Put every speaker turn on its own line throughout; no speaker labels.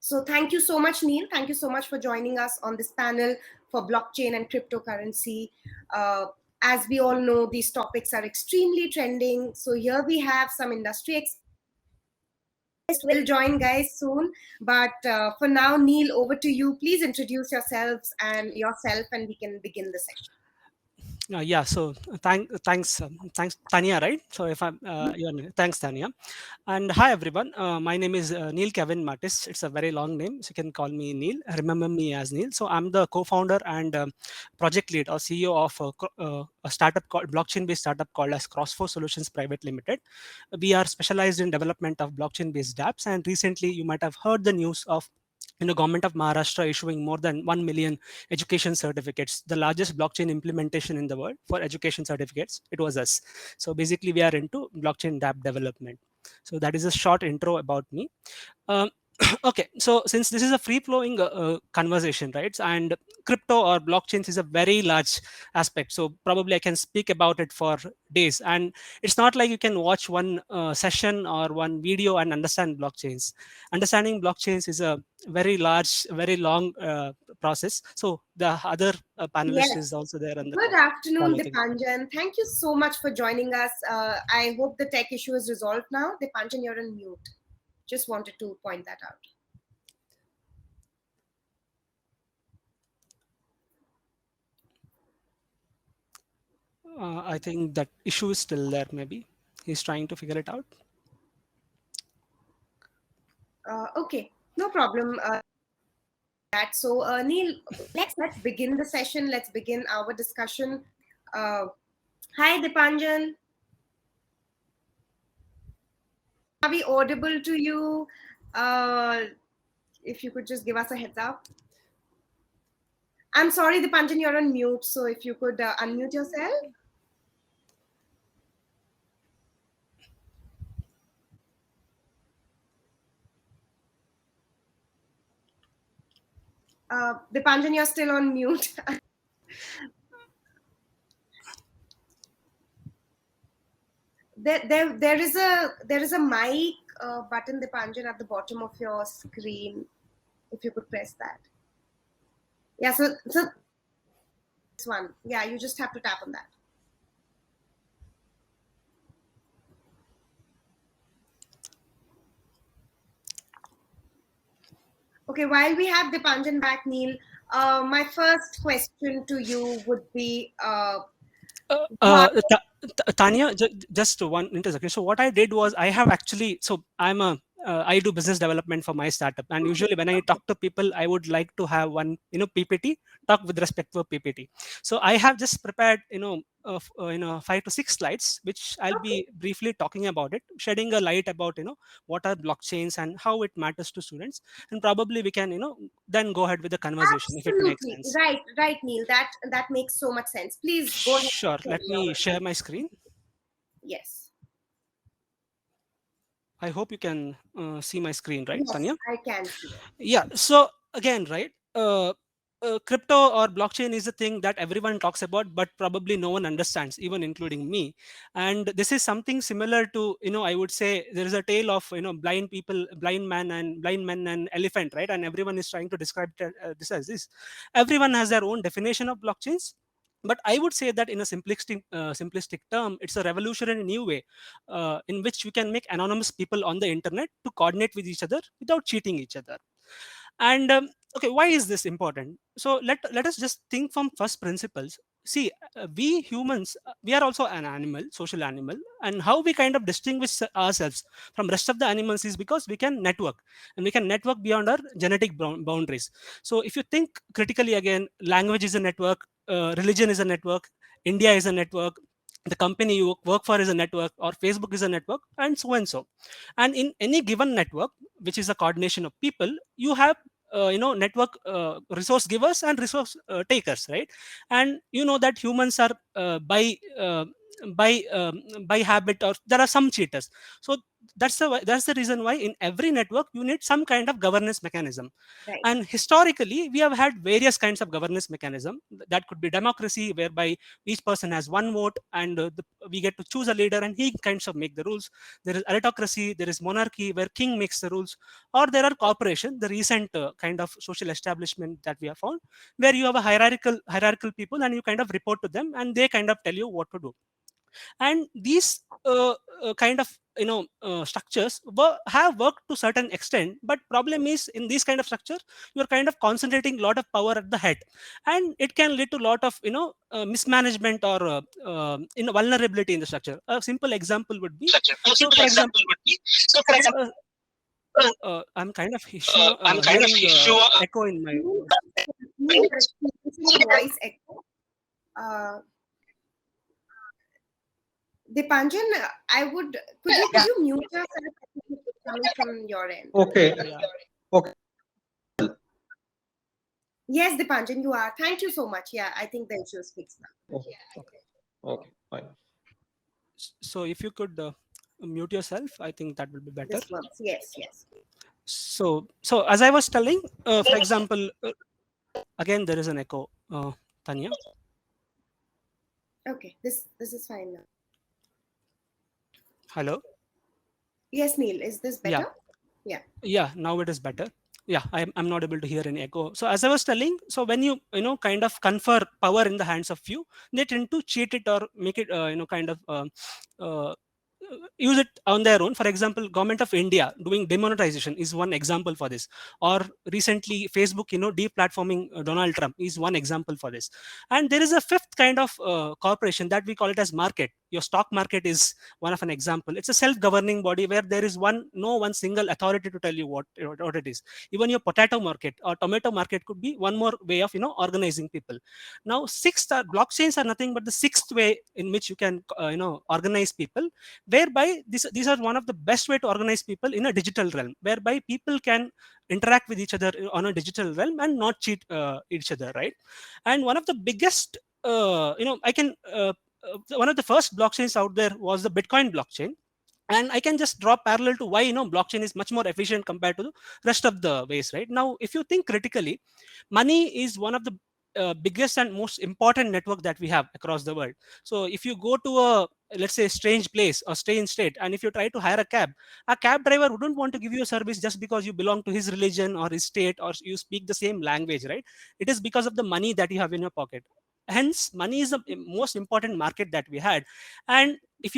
So thank you so much, Neil. Thank you so much for joining us on this panel for blockchain and cryptocurrency. Uh, as we all know, these topics are extremely trending. So here we have some industry experts will join guys soon. But for now, Neil, over to you. Please introduce yourselves and yourself, and we can begin the session.
Yeah, so thanks Tanya, right? So if I'm thanks Tanya, and hi everyone. My name is Neil Kevin Mattis. It's a very long name, so you can call me Neil. Remember me as Neil. So I'm the co-founder and project lead or CEO of a startup called blockchain-based startup called as Crossforce Solutions Private Limited. We are specialized in development of blockchain-based apps, and recently you might have heard the news of government of Maharashtra issuing more than 1 million education certificates, the largest blockchain implementation in the world for education certificates. It was us. So basically we are into blockchain app development. So that is a short intro about me. um, okay, so since this is a free flowing conversation, right, and crypto or blockchains is a very large aspect, so probably I can speak about it for days, and it's not like you can watch one session or one video and understand blockchains. Understanding blockchains is a very large, very long process. So the other panelist
Yes.
is also there on the
Good
call,
afternoon,
I think.
Dipanjan. Thank you so much for joining us. I hope the tech issue is resolved now. Dipanjan, you're on mute. Just wanted to point that out.
I think that issue is still there. Maybe he's trying to figure it out.
Okay, no problem. So, Neil, let's begin the session. Let's begin our discussion. Uh, Hi, Dipanjan. Are we audible to you? If you could just give us a heads up. I'm sorry, Dipanjan, you're on mute. So if you could unmute yourself. Dipanjan, you're still on mute. There is a mic button, Dipanjan, at the bottom of your screen. If you could press that. Yeah, so this one. Yeah, you just have to tap on that. Okay, while we have Dipanjan back, Neil, my first question to you would be
Uh,
why?
uh, Tanya, just one intersection. So what I did was I have actually, so I do business development for my startup, and usually when I talk to people, I would like to have one, PPT, talk with respect to a PPT. So I have just prepared, 5 to 6 slides, which I'll
Okay,
be briefly talking about it, shedding a light about, what are blockchains and how it matters to students, and probably we can, then go ahead with the conversation if it makes
absolutely
sense.
right, right, Neil. That makes so much sense. Please go ahead
Sure.
and
Let
share
me
your.
share my screen.
Yes,
I hope you can see my screen, right,
yes,
Tanya?
I can see it.
Yeah. So again, right, crypto or blockchain is a thing that everyone talks about, but probably no one understands, even including me. And this is something similar to, I would say there is a tale of, blind people, blind men and elephant, right? And everyone is trying to describe this as this. Everyone has their own definition of blockchains. But I would say that in a simplistic term, it's a revolutionary new way in which we can make anonymous people on the internet to coordinate with each other without cheating each other. And okay, why is this important? So let us just think from first principles. See, we humans, we are also an animal, social animal, and how we kind of distinguish ourselves from rest of the animals is because we can network, and we can network beyond our genetic boundaries. So if you think critically again, language is a network, religion is a network, India is a network, the company you work for is a network, or Facebook is a network, and so and so. And in any given network, which is a coordination of people, you have network resource givers and resource takers, right? And you know that humans are by habit, or there are some cheaters. So that's the reason why in every network you need some kind of governance mechanism.
Right.
And historically we have had various kinds of governance mechanism. That could be democracy, whereby each person has one vote, and we get to choose a leader and he kinds of make the rules. There is aristocracy, there is monarchy where king makes the rules, or there are corporation, the recent kind of social establishment that we have found, where you have a hierarchical people and you kind of report to them and they kind of tell you what to do. And these kind of structures have worked to certain extent, but problem is in these kind of structure you're kind of concentrating a lot of power at the head, and it can lead to a lot of mismanagement or vulnerability in the structure. A simple example would be, so for example, uh, I'm kind of hearing echo in my
Voice echo. Dipanjan, could you mute yourself coming from your end?
Okay.
Yeah.
Okay.
Yes, Dipanjan, you are. Thank you so much. Yeah, I think the issue is fixed now.
Okay. Fine.
So if you could mute yourself, I think that will be better.
This works. Yes.
So as I was telling, for example, again there is an echo, Tanya.
Okay, this is fine now.
Hello.
Yes, Neil, is this better?
Yeah, now it is better. Yeah, I'm not able to hear any echo. So as I was telling, so when you kind of confer power in the hands of few, they tend to cheat it or make it kind of use it on their own. For example, government of India doing demonetization is one example for this, or recently Facebook deplatforming Donald Trump is one example for this. And there is a fifth kind of corporation that we call it as market. Your stock market is one of an example. It's a self-governing body where there is no one single authority to tell you what it is. Even your potato market or tomato market could be one more way of organizing people. Now blockchains are nothing but the sixth way in which you can organize people, whereby these are one of the best way to organize people in a digital realm, whereby people can interact with each other on a digital realm and not cheat each other, right? And one of the biggest one of the first blockchains out there was the Bitcoin blockchain. And I can just draw parallel to why blockchain is much more efficient compared to the rest of the ways. Right now, if you think critically, money is one of the biggest and most important network that we have across the world. So if you go to a, let's say, strange place or strange state, and if you try to hire a cab driver wouldn't want to give you a service just because you belong to his religion or his state or you speak the same language, right? It is because of the money that you have in your pocket. Hence money is the most important market that we had. And if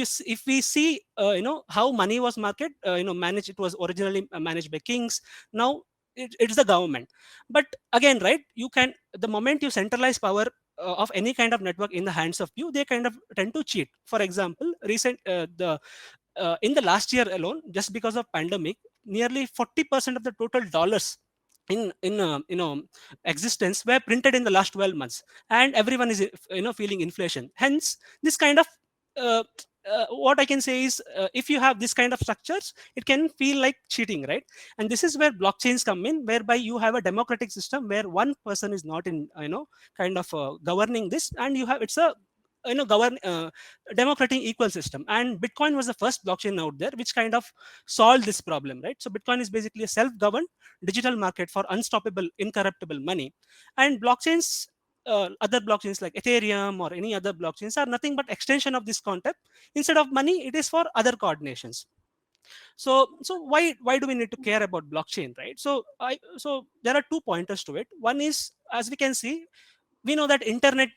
we see how money was managed, it was originally managed by kings. Now it's the government. But again, right, you can, the moment you centralize power of any kind of network in the hands of you, they kind of tend to cheat. For example, in the last year alone, just because of pandemic, nearly 40% of the total dollars in existence were printed in the last 12 months, and everyone is feeling inflation. Hence this kind of what I can say is, if you have this kind of structures, it can feel like cheating, right? And this is where blockchains come in, whereby you have a democratic system where one person is not in kind of governing this, and you have, it's a democratic equal system. And Bitcoin was the first blockchain out there which kind of solved this problem, right? So Bitcoin is basically a self-governed digital market for unstoppable incorruptible money. And blockchains, other blockchains like Ethereum or any other blockchains, are nothing but extension of this concept. Instead of money, it is for other coordinations. So why do we need to care about blockchain, right? So there are two pointers to it. One is, as we can see, we know that internet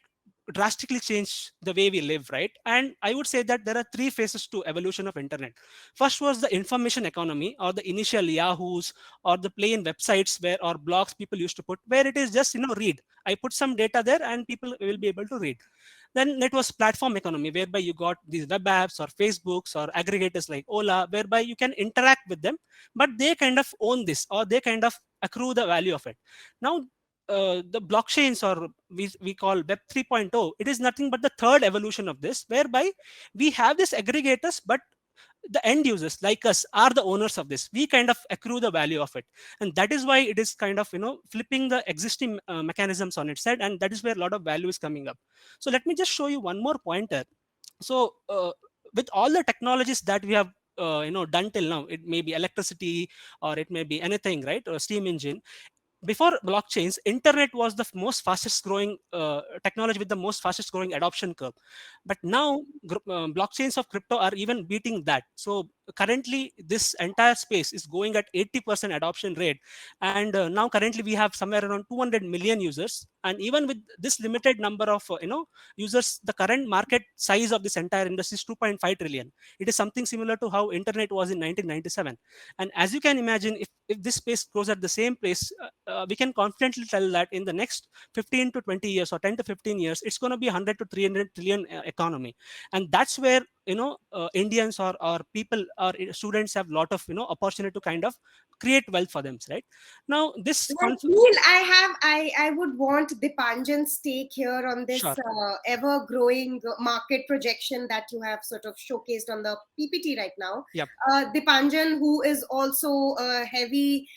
drastically changed the way we live, right? And I would say that there are three phases to evolution of internet. First was the information economy, or the initial Yahoos, or the plain websites where, or blogs people used to put, where it is just read. I put some data there and people will be able to read. Then it was platform economy, whereby you got these web apps or Facebooks or aggregators like Ola, whereby you can interact with them, but they kind of own this, or they kind of accrue the value of it. Now the blockchains, or we call Web 3.0, it is nothing but the third evolution of this, whereby we have these aggregators, but the end users like us are the owners of this. We kind of accrue the value of it, and that is why it is kind of flipping the existing mechanisms on its head, and that is where a lot of value is coming up. So let me just show you one more pointer. So with all the technologies that we have done till now. It may be electricity, or it may be anything, right? Or steam engine. Before blockchains, internet was the most fastest growing technology with the most fastest growing adoption curve. But now blockchains of crypto are even beating that. So currently this entire space is going at 80% adoption rate, and now currently we have somewhere around 200 million users. And even with this limited number of users, the current market size of this entire industry is 2.5 trillion. It is something similar to how internet was in 1997. And as you can imagine, if this space grows at the same pace, we can confidently tell that in the next 15 to 20 years or 10 to 15 years, it's going to be 100 to 300 trillion economy. And that's where Indians or people or students have a lot of opportunity to kind of create wealth for them, right? Now this
Neil, I would want Dipanjan's take here on this
Sure.
ever growing market projection that you have sort of showcased on the PPT right now.
Yep.
Dipanjan, who is also a heavy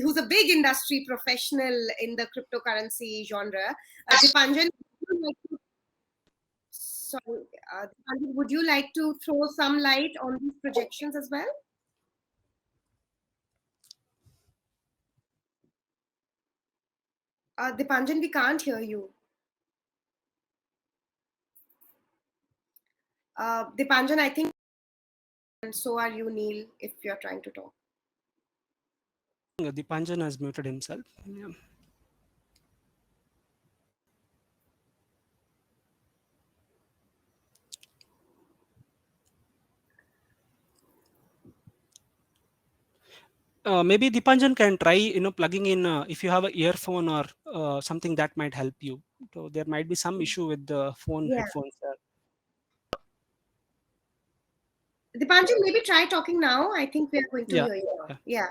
who's a big industry professional in the cryptocurrency genre. Dipanjan, would you like to throw some light on these projections as well? Dipanjan, we can't hear you. Dipanjan, I think, and so are you, Neil, if you're trying to talk.
Dipanjan has muted himself. Yeah. Maybe Dipanjan can try, plugging in if you have an earphone or something that might help you. So there might be some issue with the phone headphones.
Dipanjan, maybe try talking now. I think we're going to hear you. Yeah.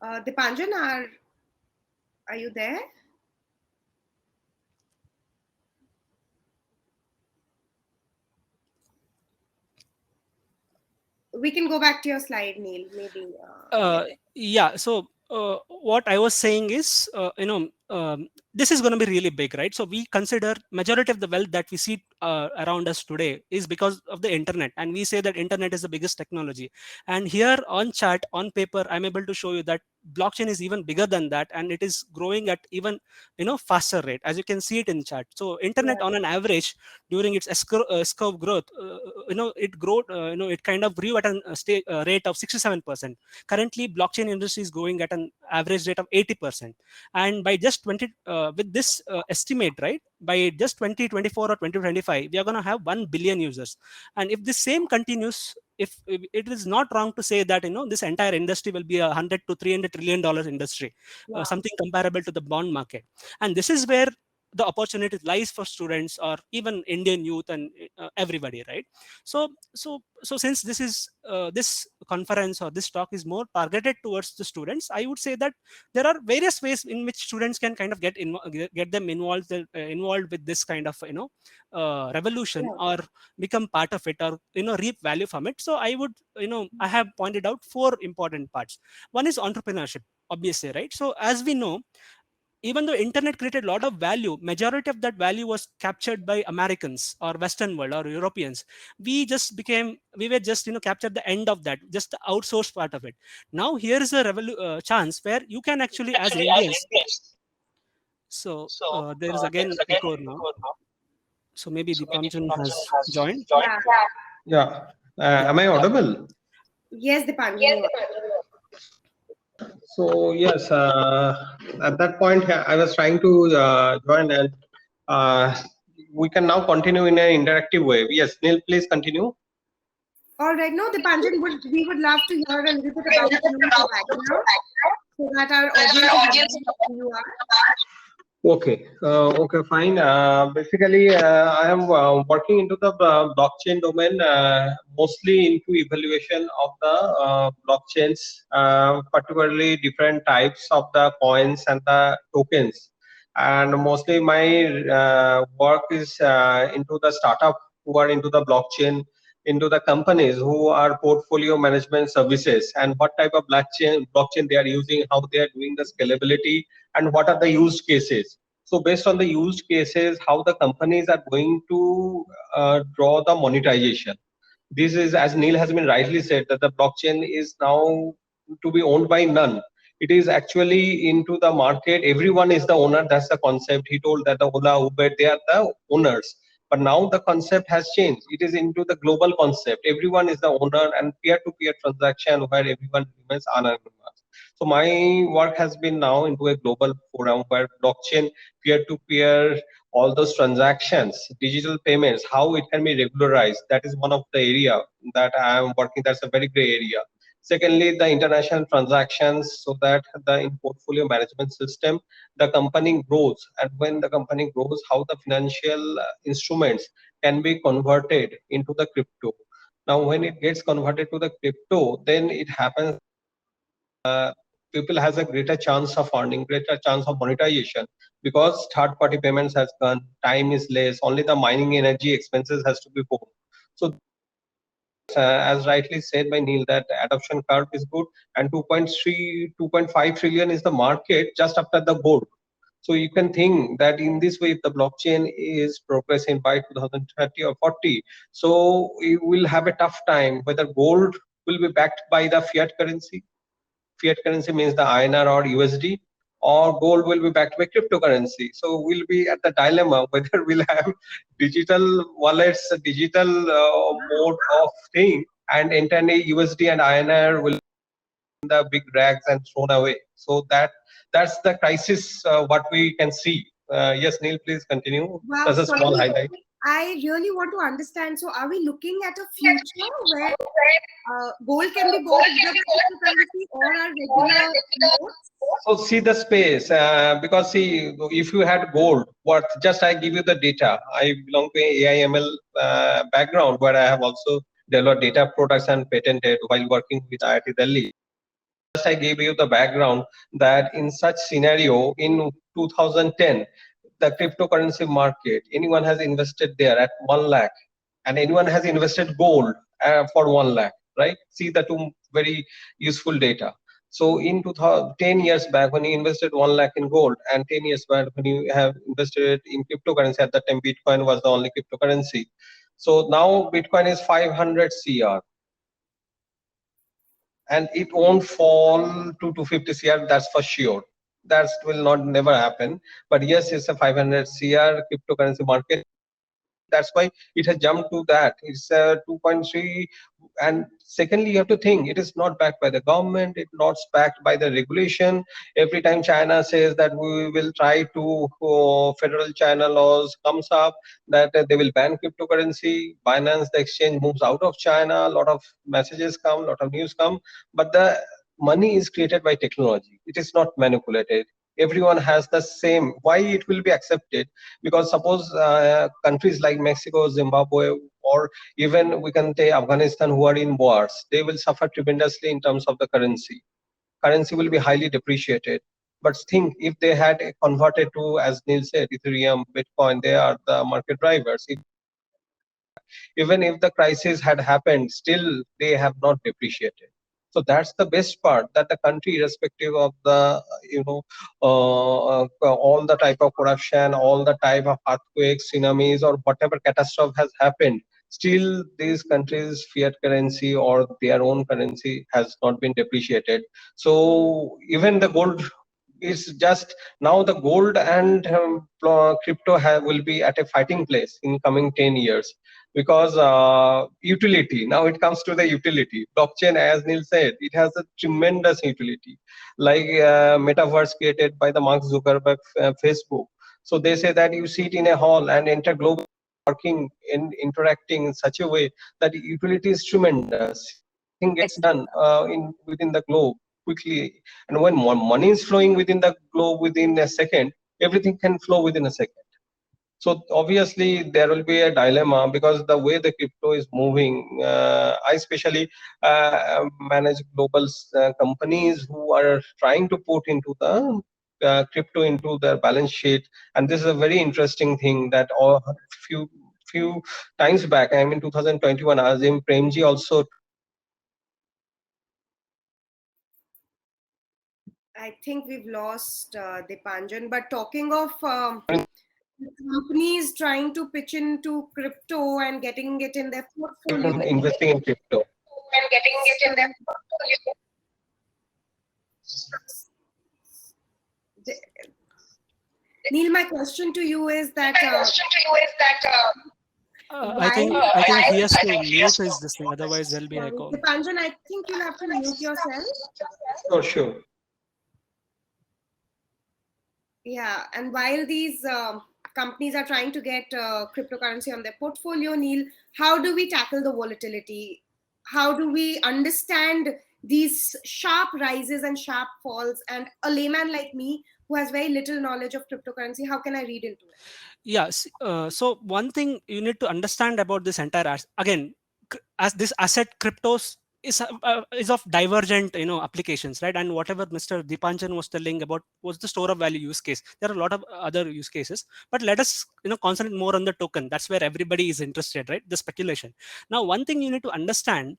Dipanjan, are you there? We can go back to your slide, Neil, maybe.
Yeah, so what I was saying is, this is going to be really big, right? So we consider majority of the wealth that we see around us today is because of the internet, and we say that internet is the biggest technology. And here on chart, on paper, I'm able to show you that blockchain is even bigger than that, and it is growing at even faster rate, as you can see it in chart. So internet on an average during its S-curve growth, it kind of grew at a rate of 67%. Currently blockchain industry is growing at an average rate of 80%. And by just with this estimate, right, by just 2024 or 2025, we are going to have 1 billion users. And if this same continues, if it is not wrong to say that this entire industry will be a 100 to 300 trillion dollars industry, something comparable to the bond market. And this is where the opportunity lies for students or even Indian youth and everybody, right? So since this is this conference or this talk is more targeted towards the students, I would say that there are various ways in which students can kind of get them involved with this kind of revolution, or become part of it, or reap value from it. So I would I have pointed out 4 important parts. One is entrepreneurship, obviously, right? So as we know, even though internet created a lot of value, majority of that value was captured by Americans or Western world or Europeans. We were just captured the end of that, just the outsourced part of it. Now here is a chance where you can actually as Indians. So there is again echo now. So maybe Dipanjan has joined.
Yeah. Am I audible?
Yes, Dipanjan.
So yes, at that point I was trying to join, and we can now continue in an interactive way. Yes, Neil, please continue.
All right. No, Dipanjan, we would love to hear a little bit about you, background, so that our audience knows who you are.
Okay, fine. Basically, I am working into the blockchain domain, mostly into evaluation of the blockchains, particularly different types of the coins and the tokens. And mostly my work is into the startup who are into the blockchain, into the companies who are portfolio management services, and what type of blockchain they are using, how they are doing the scalability, and what are the use cases. So based on the use cases, how the companies are going to draw the monetization. This is, as Neil has been rightly said, that the blockchain is now to be owned by none. It is actually into the market. Everyone is the owner. That's the concept. He told that the Ola, Uber, they are the owners. But now the concept has changed. It is into the global concept. Everyone is the owner, and peer-to-peer transaction where everyone remains anonymous. So my work has been now into a global forum where blockchain, peer-to-peer, all those transactions, digital payments, how it can be regularized. That is one of the area that I am working. That's a very gray area. Secondly, the international transactions, so that the in portfolio management system, the company grows, and when the company grows, how the financial instruments can be converted into the crypto. Now, when it gets converted to the crypto, then it happens. People has a greater chance of earning, greater chance of monetization, because third party payments has gone, time is less, only the mining energy expenses has to be borne. So as rightly said by Neil, that adoption curve is good, and 2.3 2.5 trillion is the market just after the gold. So you can think that in this way, if the blockchain is progressing by 2030 or 40, so we will have a tough time whether gold will be backed by the fiat currency. Fiat currency means the INR or USD, or gold will be backed by cryptocurrency. So we'll be at the dilemma whether we'll have digital wallets, a digital mode of thing, and entirely USD and INR will be the big rags and thrown away. So that's the crisis what we can see. Yes, Neil, please continue.
Wow,
That's a small
sorry.
highlight.
I really want to understand. So, are we looking at a future where gold can be bought either by cryptocurrency or our regular notes?
So see the space, because see, if you had gold, what, just I give you the data. I belong to a AIML background where I have also developed data products and patented while working with IIT Delhi. Just I gave you the background that in such scenario in 2010, the cryptocurrency market, anyone has invested there at 1 lakh, and anyone has invested gold for 1 lakh, right? See the two very useful data. So in 10 years back, when you invested 1 lakh in gold, and 10 years back when you have invested in cryptocurrency, at that time Bitcoin was the only cryptocurrency. So now Bitcoin is 500 CR, and it won't fall to 250 CR, that's for sure. That will not never happen. But yes, it's a 500 CR cryptocurrency market. That's why it has jumped to that. It's 2.3. And secondly, you have to think, it is not backed by the government, it's not backed by the regulation. Every time China says that we will try to, federal China laws comes up, that they will ban cryptocurrency, Binance, the exchange moves out of China, a lot of messages come, a lot of news come, but the money is created by technology, it is not manipulated. Everyone has the same. Why it will be accepted? Because suppose countries like Mexico, Zimbabwe, or even we can take Afghanistan, who are in wars, they will suffer tremendously in terms of the currency. Currency will be highly depreciated. But think, if they had converted to, as Neil said, Ethereum, Bitcoin, they are the market drivers. Even if the crisis had happened, still they have not depreciated. So that's the best part, that the country, irrespective of the, all the type of corruption, all the type of earthquakes, tsunamis, or whatever catastrophe has happened, still these countries' fiat currency or their own currency has not been depreciated. So even the gold is just, now the gold and crypto will be at a fighting place in coming 10 years, because utility, now it comes to the utility. Blockchain, as Neil said, it has a tremendous utility, like metaverse created by the Mark Zuckerberg, Facebook. So they say that you sit in a hall and enter global, working and interacting in such a way that utility is tremendous. Everything gets done within the globe quickly, and when money is flowing within the globe within a second, everything can flow within a second. So obviously there will be a dilemma because the way the crypto is moving, I especially manage global companies who are trying to put into the crypto into their balance sheet, and this is a very interesting thing that few times back, I mean 2021, Azim Premji also.
I think we've lost Dipanjan. But talking of companies trying to pitch into crypto and getting it in their portfolio,
Investing in crypto.
and getting it in their portfolio. Neil, my question to you is that
I think he has to mute his this thing, otherwise there'll be echo.
Dipanjan, I think you'll have to mute yourself.
Sure.
Yeah, and while these companies are trying to get cryptocurrency on their portfolio, Neil, how do we tackle the volatility? How do we understand these sharp rises and sharp falls? And a layman like me who has very little knowledge of cryptocurrency, how can I read into it?
Yes. So one thing you need to understand about this entire again, as this asset cryptos is of divergent applications, right? And whatever Mr. Dipanjan was telling about was the store of value use case. There are a lot of other use cases, but let us concentrate more on the token. That's where everybody is interested, right? The speculation. Now, one thing you need to understand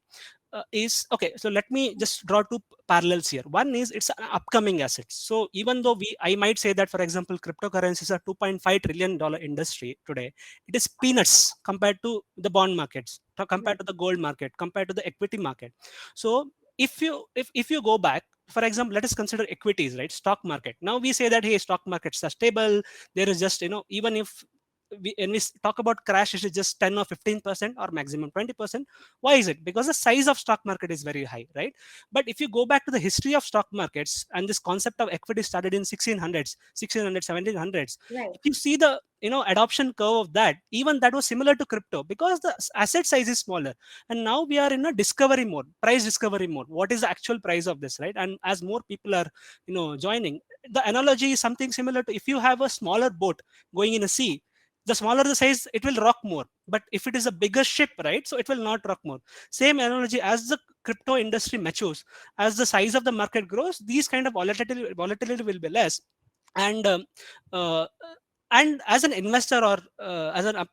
is okay. So let me just draw two parallels here. One is it's an upcoming asset. So even though I might say that, for example, cryptocurrency is a $2.5 trillion industry today, it is peanuts compared to the bond markets, compared to the gold market, compared to the equity market. So if you go back, for example, let us consider equities, right? Stock market. Now we say that, hey, stock markets are stable. There is just, even if when we talk about crash, it is just 10 or 15% or maximum 20%. Why is it? Because the size of stock market is very high, right? But if you go back to the history of stock markets, and this concept of equity started in 1600s, 1700s,
right.
If you see the adoption curve of that, even that was similar to crypto, because the asset size is smaller. And now we are in a discovery mode, price discovery mode. What is the actual price of this, right? And as more people are joining, the analogy is something similar to, if you have a smaller boat going in a sea, the smaller the size, it will rock more. But if it is a bigger ship, right, so it will not rock more. Same analogy, as the crypto industry matures, as the size of the market grows, these kind of volatility will be less. And uh, and as an investor, or as an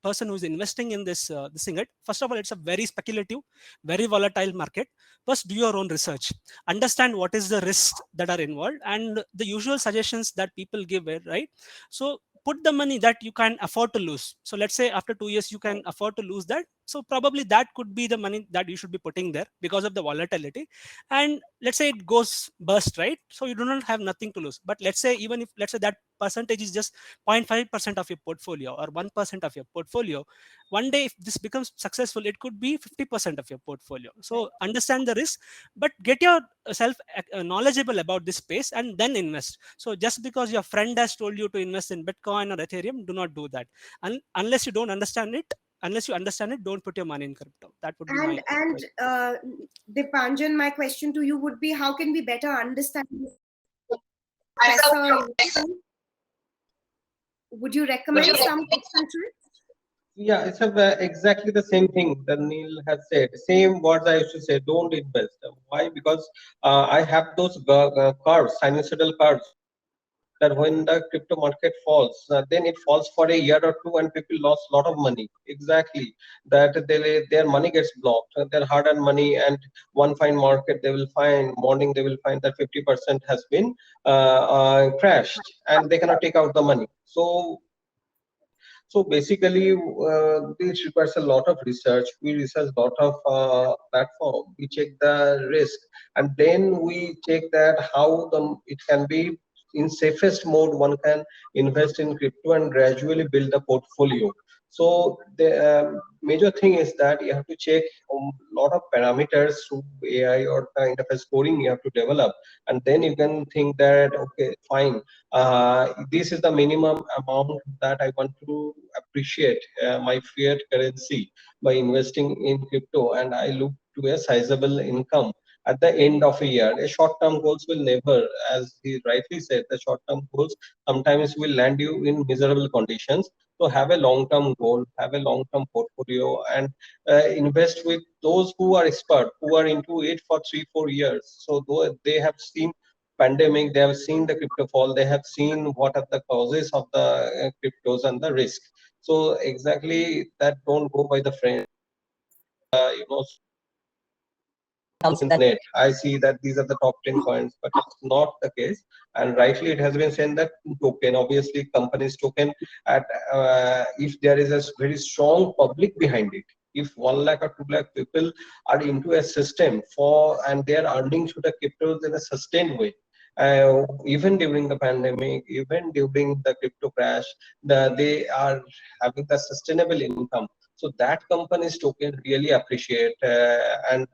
person who's investing in this thing, right, first of all, it's a very speculative, very volatile market. First, do your own research, understand what is the risks that are involved, and the usual suggestions that people give it, right? So put the money that you can afford to lose. So let's say after 2 years you can afford to lose that, so probably that could be the money that you should be putting there, because of the volatility. And let's say it goes burst, right, so you do not have nothing to lose. But let's say, even if, let's say, that percentage is just 0.5% of your portfolio or 1% of your portfolio, one day if this becomes successful, it could be 50% of your portfolio. So understand the risk, but get yourself knowledgeable about this space and then invest. So just because your friend has told you to invest in Bitcoin or Ethereum, do not do that. Unless you don't understand it, unless you understand it, don't put your money in crypto. That would be my
Dipanjan, my question to you would be, how can we better understand this? Would you recommend some tips and tricks?
Yeah, it's exactly the same thing that Neil has said. Same words I used to say. Don't invest. Why? Because I have those curves, sinusoidal curves, that when the crypto market falls, then it falls for a year or two, and people lost a lot of money. Exactly, that their money gets blocked, their hard-earned money, and one fine market they will find morning they will find that 50% has been crashed, and they cannot take out the money. So basically, this requires a lot of research. We research a lot of platform. We check the risk, and then we check that how it can be in safest mode. One can invest in crypto and gradually build a portfolio. So the major thing is that you have to check a lot of parameters through AI or kind of a scoring you have to develop, and then you can think that, okay, fine, this is the minimum amount that I want to appreciate my fiat currency by investing in crypto, and I look to a sizable income at the end of a year. A short-term goals will never, as he rightly said, the short-term goals sometimes will land you in miserable conditions. So have a long-term goal, have a long-term portfolio, and invest with those who are expert, who are into it for 3 4 years. So though they have seen pandemic, they have seen the crypto fall, they have seen what are the causes of the cryptos and the risk. So exactly that, don't go by the friend. You know, comes in the net. I see that these are the top 10 coins, but it's not the case. And rightly, it has been said that token, obviously, companies token, at if there is a very strong public behind it, if 1 lakh or 2 lakh people are into a system for and they are earning through the cryptos in a sustained way. Even during the pandemic, even during the crypto crash, they are having the sustainable income. So that company's token really appreciate, and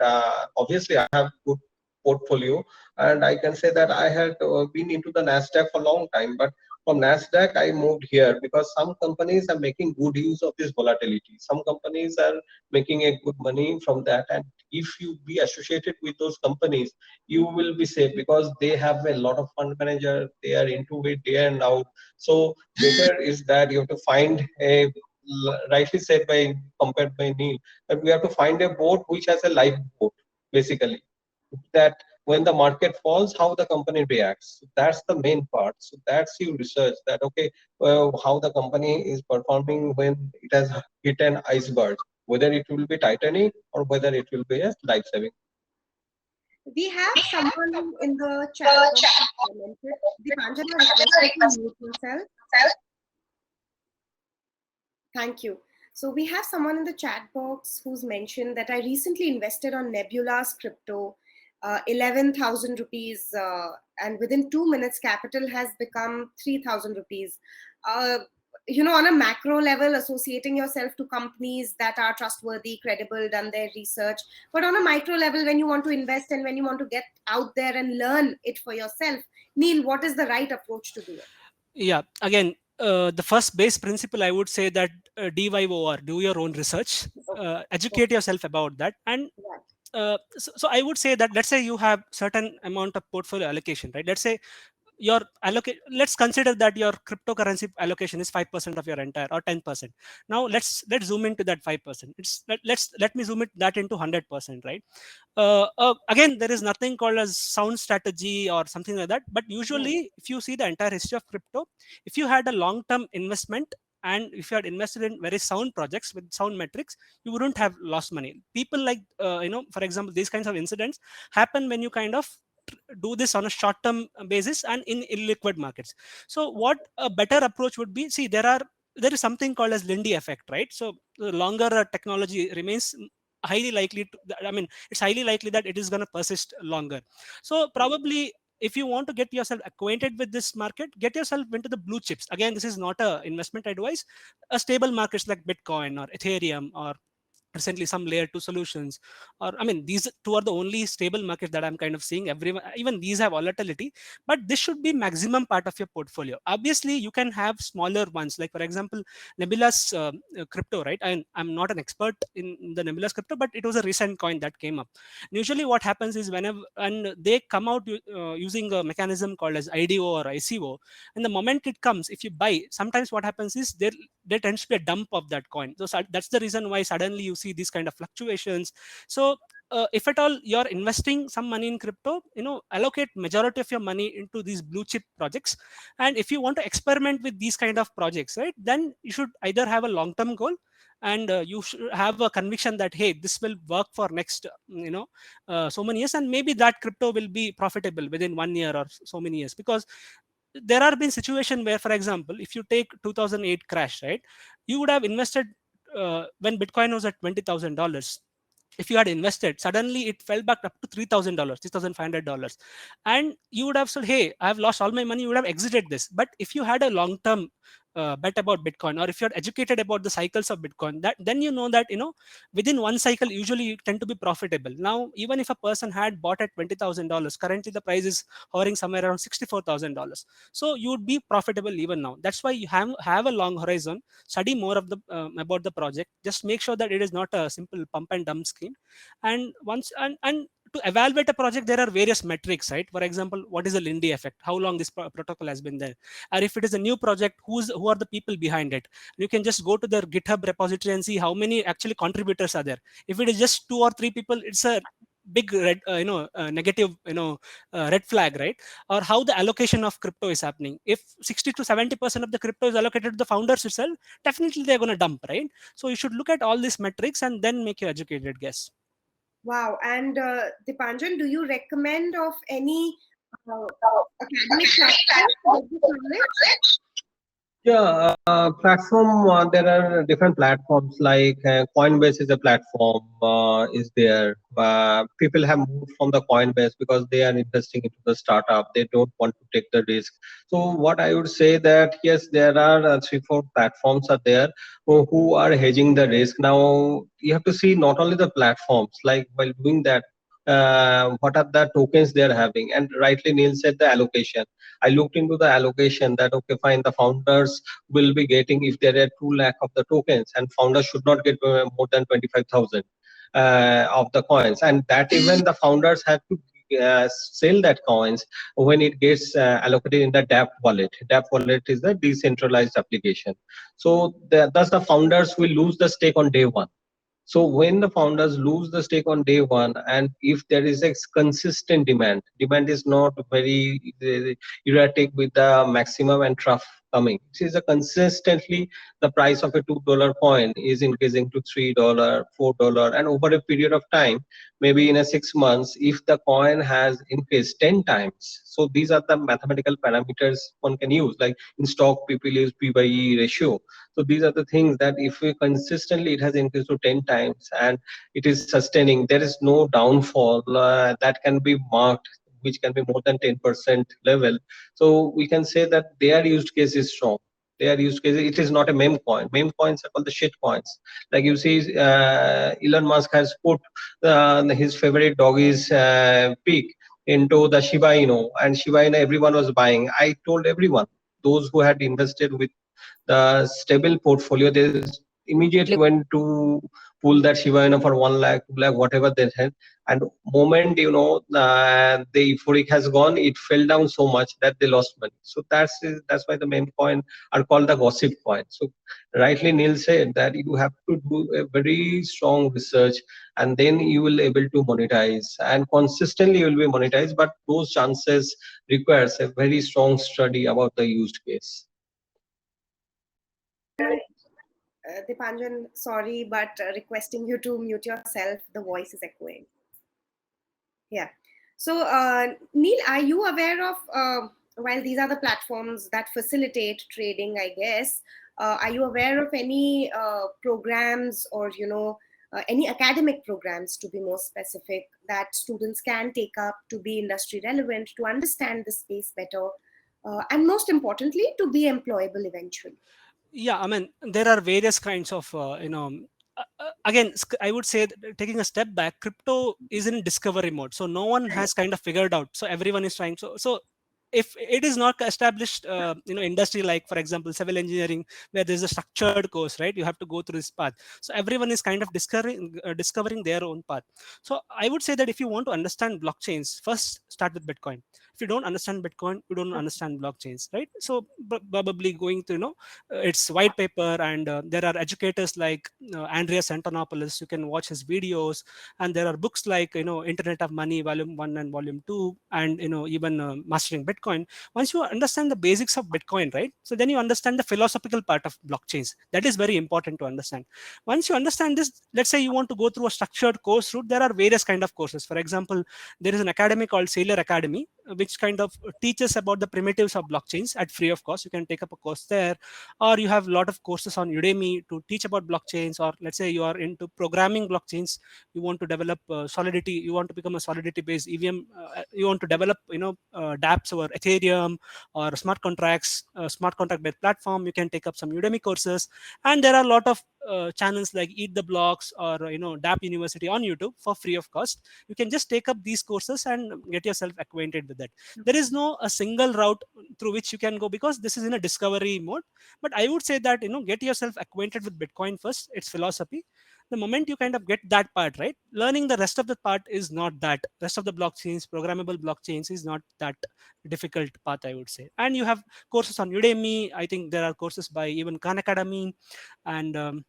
obviously I have good portfolio, and I can say that I had been into the Nasdaq for a long time, but from Nasdaq I moved here because some companies are making good use of this volatility. Some companies are making a good money from that, and if you be associated with those companies, you will be safe because they have a lot of fund manager. They are into it day and out. So better is that you have to find a, rightly said by, compared by Neil, that we have to find a boat which has a lifeboat, basically, that when the market falls, how the company reacts. So that's the main part. So that's you research that, okay, how the company is performing when it has hit an iceberg, whether it will be Titanic or whether it will be a life saving.
We have someone in the chat box who commented. Dipanjana, request you to mute yourself. Thank you. So we have someone in the chat box who's mentioned that I recently invested on Nebula's crypto, 11,000 rupees, and within 2 minutes, capital has become 3,000 rupees. On a macro level, associating yourself to companies that are trustworthy, credible, done their research. But on a micro level, when you want to invest and when you want to get out there and learn it for yourself, Neil, what is the right approach to do it?
Yeah, again, the first base principle I would say that DYOR, do your own research, educate yourself about that, and so I would say that, let's say you have certain amount of portfolio allocation, right? Let's say your allocate, let's consider that your cryptocurrency allocation is 5% of your entire, or 10%. Now let's zoom into that 5%. Let me zoom it that into 100%, right? Again, there is nothing called as sound strategy or something like that, but usually if you see the entire history of crypto, if you had a long term investment and if you had invested in very sound projects with sound metrics, you wouldn't have lost money. People like for example, these kinds of incidents happen when you kind of do this on a short term basis and in illiquid markets. So what a better approach would be, see, there is something called as Lindy effect, right? So the longer a technology remains, highly likely to, I mean, it's highly likely that it is going to persist longer. So probably, if you want to get yourself acquainted with this market, get yourself into the blue chips. Again, this is not a investment advice. A stable markets like Bitcoin or Ethereum, or recently some layer 2 solutions, or I mean, these two are the only stable markets that I'm kind of seeing. Everyone, even these have volatility, but this should be maximum part of your portfolio. Obviously you can have smaller ones, like for example Nebula's crypto, right? I'm not an expert in the Nebula's crypto, but it was a recent coin that came up. And usually what happens is, whenever and they come out using a mechanism called as IDO or ICO, and the moment it comes, if you buy, sometimes what happens is there tends to be a dump of that coin. So that's the reason why suddenly you see these kind of fluctuations. So if at all you're investing some money in crypto, allocate majority of your money into these blue chip projects. And if you want to experiment with these kind of projects, right, then you should either have a long term goal, and you should have a conviction that, hey, this will work for next so many years, and maybe that crypto will be profitable within 1 year or so many years. Because there have been situation where, for example, if you take 2008 crash, right, you would have invested when Bitcoin was at $20,000. If you had invested, suddenly it fell back up to $3,000, $3,500, and you would have said, hey, I have lost all my money. You would have exited this. But if you had a long term bet about Bitcoin, or if you're educated about the cycles of Bitcoin, that then you know that within one cycle usually you tend to be profitable. Now even if a person had bought at $20,000, currently the price is hovering somewhere around $64,000, so you would be profitable even now. That's why you have a long horizon. Study more of the about the project. Just make sure that it is not a simple pump and dump scheme. And once and to evaluate a project, there are various metrics, right? For example, what is the Lindy effect? How long this protocol has been there? Or if it is a new project, who are the people behind it? You can just go to their GitHub repository and see how many actually contributors are there. If it is just 2 or 3 people, it's a big red, negative, red flag, right? Or how the allocation of crypto is happening. If 60 to 70% of the crypto is allocated to the founders itself, definitely they're going to dump, right? So you should look at all these metrics and then make your educated guess.
Wow. And Dipanjan, do you recommend of any academic platform to get this knowledge?
Yeah, platform. There are different platforms like Coinbase is a platform. Is there? People have moved from the Coinbase because they are investing into the startup. They don't want to take the risk. So what I would say that yes, there are 3, 4 platforms are there who are hedging the risk. Now you have to see not only the platforms. Like while doing that, what are the tokens they are having? And rightly Neil said the allocation. I looked into the allocation that okay, fine, the founders will be getting if there are 2 lakh of the tokens, and founders should not get more than 25,000 of the coins, and that even the founders have to sell that coins when it gets allocated in the DApp wallet. DApp wallet is the decentralized application. So thus the founders will lose the stake on day one. So when the founders lose the stake on day one, and if there is a consistent demand is not very erratic with the maximum and trough coming. It is a consistently the price of a $2 coin is increasing to $3, $4, and over a period of time, maybe in a 6 months, if the coin has increased 10 times. So these are the mathematical parameters one can use. Like in stock, people use P by E ratio. So these are the things that if we consistently it has increased to 10 times and it is sustaining, there is no downfall that can be marked, which can be more than 10% level. So we can say that their use case is strong. Their use case, it is not a meme coin. Meme coins are called the shit coins. Like you see, Elon Musk has put his favorite doggy's pic into the Shiba Inu, and Shiba Inu everyone was buying. I told everyone, those who had invested with the stable portfolio, they immediately went to pull that Shiba Inu for 1 lakh, 2 lakh, whatever they had. And moment the euphoric has gone, it fell down so much that they lost money. So that's why the meme coin are called the gossip coin. So rightly Neil said that you have to do a very strong research, and then you will able to monetize, and consistently you will be monetized. But those chances requires a very strong study about the used case.
Dipanjan, sorry, but requesting you to mute yourself. The voice is echoing. Yeah. So, Neil, are you aware of, while these are the platforms that facilitate trading, I guess, are you aware of any programs or, any academic programs, to be more specific, that students can take up to be industry relevant, to understand the space better, and most importantly, to be employable eventually?
Yeah, I mean, there are various kinds of again, I would say that taking a step back, crypto is in discovery mode, so no one has kind of figured out, so everyone is trying. So if it is not established industry, like for example civil engineering, where there's a structured course, right? You have to go through this path. So everyone is kind of discovering their own path. So I would say that if you want to understand blockchains, first start with Bitcoin. If you don't understand Bitcoin, you don't understand blockchains, right? So probably going to its white paper, and there are educators like Andreas Antonopoulos. You can watch his videos, and there are books like Internet of Money volume 1 and volume 2, and even Mastering Bitcoin. Once you understand the basics of Bitcoin, right, so then you understand the philosophical part of blockchains. That is very important to understand. Once you understand this, let's say you want to go through a structured course route, there are various kind of courses. For example, there is an academy called Sailor Academy, which kind of teaches about the primitives of blockchains at free of cost. You can take up a course there, or you have a lot of courses on Udemy to teach about blockchains. Or let's say you are into programming blockchains, you want to develop Solidity, you want to become a Solidity based EVM, you want to develop dApps over Ethereum or smart contracts, smart contract based platform, you can take up some Udemy courses. And there are a lot of channels like Eat the Blocks or dApp University on YouTube for free of cost. You can just take up these courses and get yourself acquainted with that. There is no a single route through which you can go, because this is in a discovery mode. But I would say that get yourself acquainted with Bitcoin first, its philosophy. The moment you kind of get that part right, learning the rest of the part is not that. Rest of the blockchains, programmable blockchains, is not that difficult path, I would say. And you have courses on Udemy. I think there are courses by even Khan Academy, and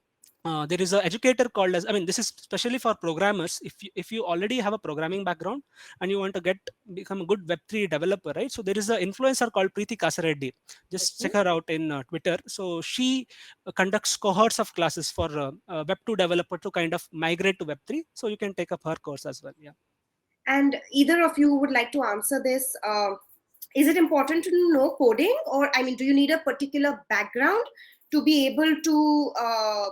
there is an educator called as, I mean, this is especially for programmers. If you already have a programming background and you want to become a good Web3 developer, right? So there is an influencer called Preeti Kasareddy. Just check her out in Twitter. So she conducts cohorts of classes for Web2 developer to kind of migrate to Web3. So you can take up her course as well. Yeah.
And either of you would like to answer this. Is it important to know coding, or I mean, do you need a particular background to be able to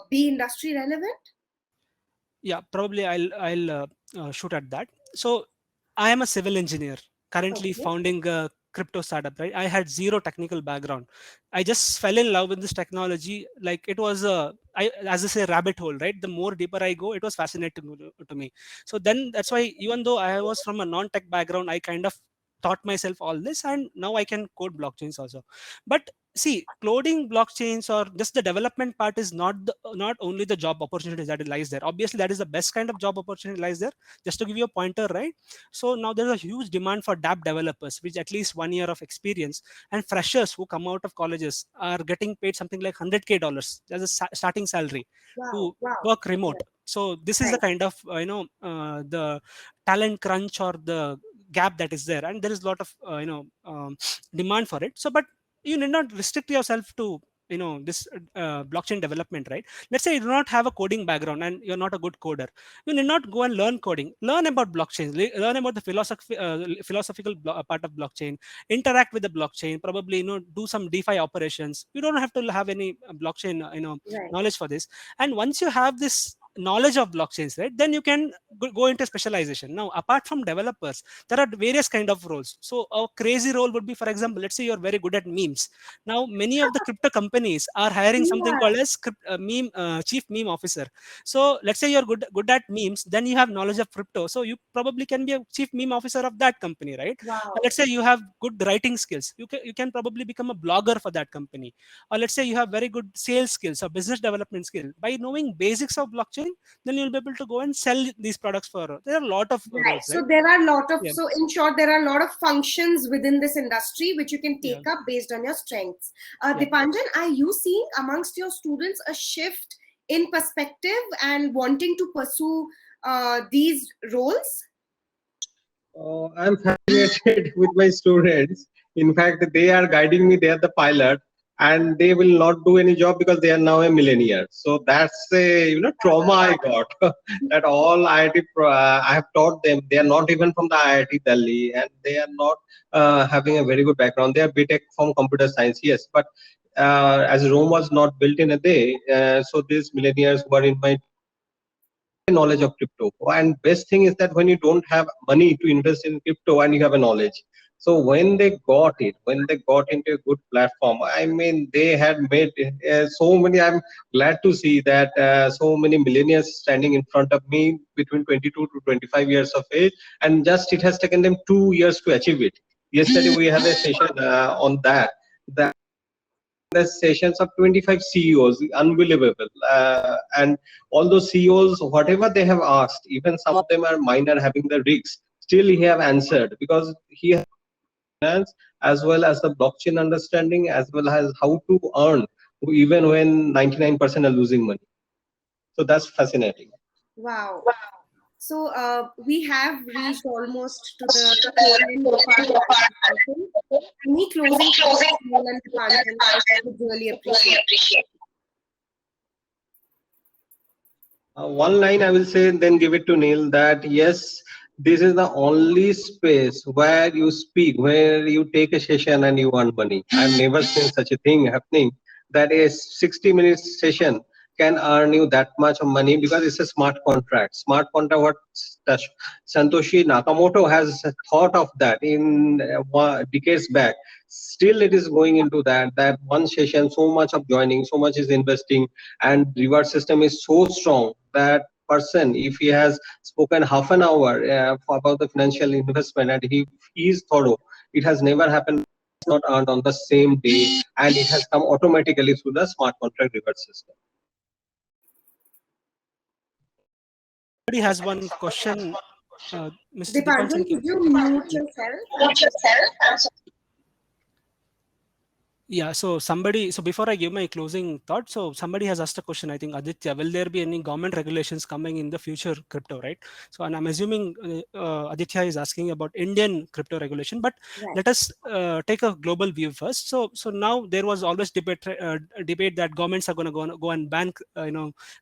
be industry relevant?
Yeah, probably I'll shoot at that. So I am a civil engineer currently
Okay.
founding a crypto startup, right? I had zero technical background. I just fell in love with this technology. Like it was as I say, rabbit hole, right? The more deeper I go, it was fascinating to me. So then that's why, even though I was from a non-tech background, I kind of taught myself all this, and now I can code blockchains also. But see, coding blockchains or just the development part is not only the job opportunities that lies there. Obviously that is the best kind of job opportunity lies there. Just to give you a pointer, right? So now there's a huge demand for DApp developers with at least 1 year of experience, and freshers who come out of colleges are getting paid something like $100K as a starting salary to
Wow. Wow.
work remote. So this is the
Right.
kind of the talent crunch or the gap that is there, and there is a lot of demand for it. So but you need not restrict yourself to this blockchain development, right? Let's say you do not have a coding background and you're not a good coder. You need not go and learn coding. Learn about blockchains, learn about the philosophical part of blockchain, interact with the blockchain, probably do some DeFi operations. You don't have to have any blockchain
Right.
knowledge for this. And once you have this knowledge of blockchains, right, then you can go into specialization. Now apart from developers, there are various kind of roles. So a crazy role would be, for example, let's say you're very good at memes. Now many of the crypto companies are hiring something
Yeah.
called as meme chief meme officer. So let's say you're good at memes, then you have knowledge of crypto, so you probably can be a chief meme officer of that company, right?
Wow.
Let's say you have good writing skills, you can probably become a blogger for that company. Or let's say you have very good sales skills or business development skill. By knowing basics of blockchain, then you'll be able to go and sell these products for, there are a lot of
Right.
roles,
So
right?
there are a lot of,
Yeah.
so in short, there are a lot of functions within this industry which you can
Yeah.
take up based on your strengths.
Yeah.
Dipanjan, are you seeing amongst your students a shift in perspective and wanting to pursue these roles?
I'm fascinated with my students. In fact, they are guiding me. They are the pilot, and they will not do any job because they are now a millionaire. So that's a trauma I got. That all IIT I have taught them. They are not even from the IIT Delhi, and they are not having a very good background. They are BTech from computer science, yes, but as Rome was not built in a day, so these millionaires who are in my knowledge of crypto. And best thing is that when you don't have money to invest in crypto and you have a knowledge, so when they got into a good platform, I mean, they had made so many. I'm glad to see that so many millionaires standing in front of me between 22 to 25 years of age, and just it has taken them 2 years to achieve it. Yesterday we had a session on that. The sessions of 25 CEOs, unbelievable. And all those CEOs, whatever they have asked, even some of them are minor having the risks, still he have answered because he has finance as well as the blockchain understanding as well as how to earn even when 99% are losing money. So that's fascinating.
Wow. So we have reached almost to the tail end of our discussion. Any closing comments, Neil and Dipanjan, I would really appreciate.
One line I will say, then give it to Neil, that yes, this is the only space where you speak, where you take a session and you earn money. I've never seen such a thing happening, that a 60 minutes session can earn you that much of money because it's a smart contract. Smart contract, what Satoshi Nakamoto has thought of that in decades back. Still, it is going into that one session, so much of joining, so much is investing, and reward system is so strong that person, if he has spoken half an hour about the financial investment and he is thorough, it has never happened. It's not earned on the same day, and it has come automatically through the smart contract reward system.
Somebody has one question. Mr.
Dipanjan,
Dipanjan,
could you mute yourself?
yeah, so before I give my closing thought, so somebody has asked a question, I think Aditya, will there be any government regulations coming in the future crypto, right? So, and I'm assuming Aditya is asking about Indian crypto regulation, but
Right.
let us take a global view first. So now there was always debate that governments are going to go and ban,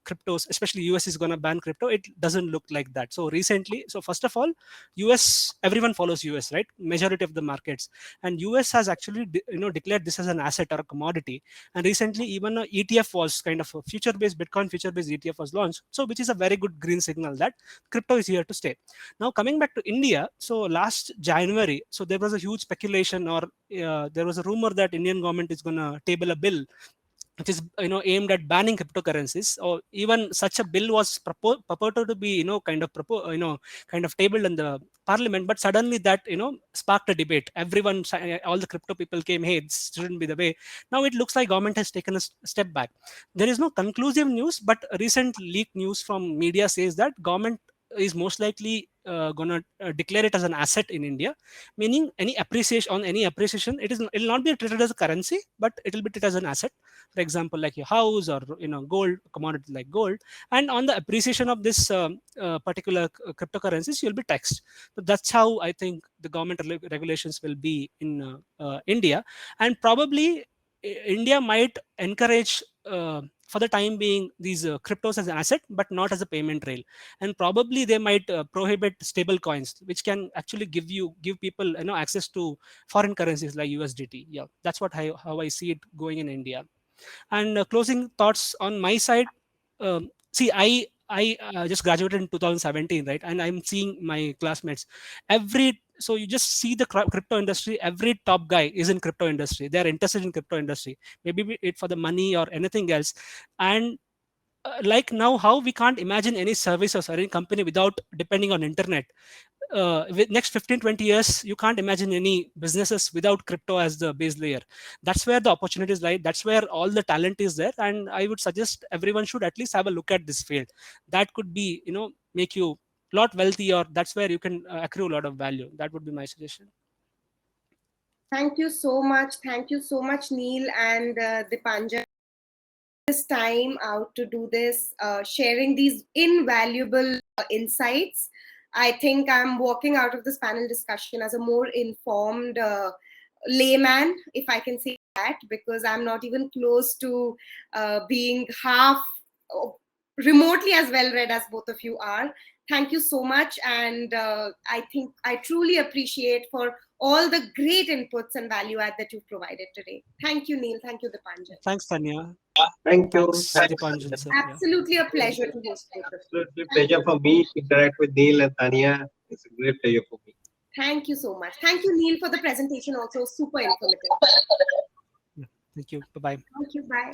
cryptos, especially US is going to ban crypto. It doesn't look like that. So recently, so first of all, US, everyone follows US, right? Majority of the markets, and US has actually declared this as an asset or a commodity. And recently, even a ETF was kind of a future-based Bitcoin future-based ETF was launched. So which is a very good green signal that crypto is here to stay. Now coming back to India, so last January, so there was a huge speculation, or there was a rumor that Indian government is going to table a bill which is aimed at banning cryptocurrencies, or even such a bill was purported to be kind of tabled in the parliament. But suddenly that sparked a debate. Everyone, all the crypto people came, hey, this shouldn't be the way. Now it looks like government has taken a step back. There is no conclusive news, but recent leaked news from media says that government is most likely going to declare it as an asset in India, meaning any appreciation, it will not be treated as a currency, but it will be treated as an asset. For example, like your house, or gold, commodity like gold. And on the appreciation of this particular cryptocurrencies, you'll be taxed. So that's how I think the government regulations will be in India. And probably India might encourage for the time being these cryptos as an asset, but not as a payment rail. And probably they might prohibit stable coins, which can actually give people access to foreign currencies like USDT. Yeah, that's how I see it going in India. And closing thoughts on my side. See, I just graduated in 2017, right? And I'm seeing my classmates. So you just see the crypto industry. Every top guy is in crypto industry. They're interested in crypto industry. Maybe it for the money or anything else. And like now, how we can't imagine any services or any company without depending on internet. With next 15-20 years, you can't imagine any businesses without crypto as the base layer. That's where the opportunities lie. That's where all the talent is there. And I would suggest everyone should at least have a look at this field. That could be, make you a lot wealthy, or that's where you can accrue a lot of value. That would be my suggestion.
Thank you so much. Thank you so much, Neil and Dipanjan. This time out to do this, sharing these invaluable insights. I think I'm walking out of this panel discussion as a more informed layman, if I can say that, because I'm not even close to being half remotely as well read as both of you are. Thank you so much. And I think I truly appreciate for all the great inputs and value add that you've provided today. Thank you, Neil. Thank you, Dipanjan.
Thanks, Tanya.
Thank you.
Thanks, Dipanjan, sir.
Absolutely a pleasure to host you.
Absolutely pleasure for me to interact with Neil and Tanya. It's a great pleasure for me.
Thank you so much. Thank you, Neil, for the presentation. Also super informative.
Thank you. Bye-bye.
Thank you. Bye.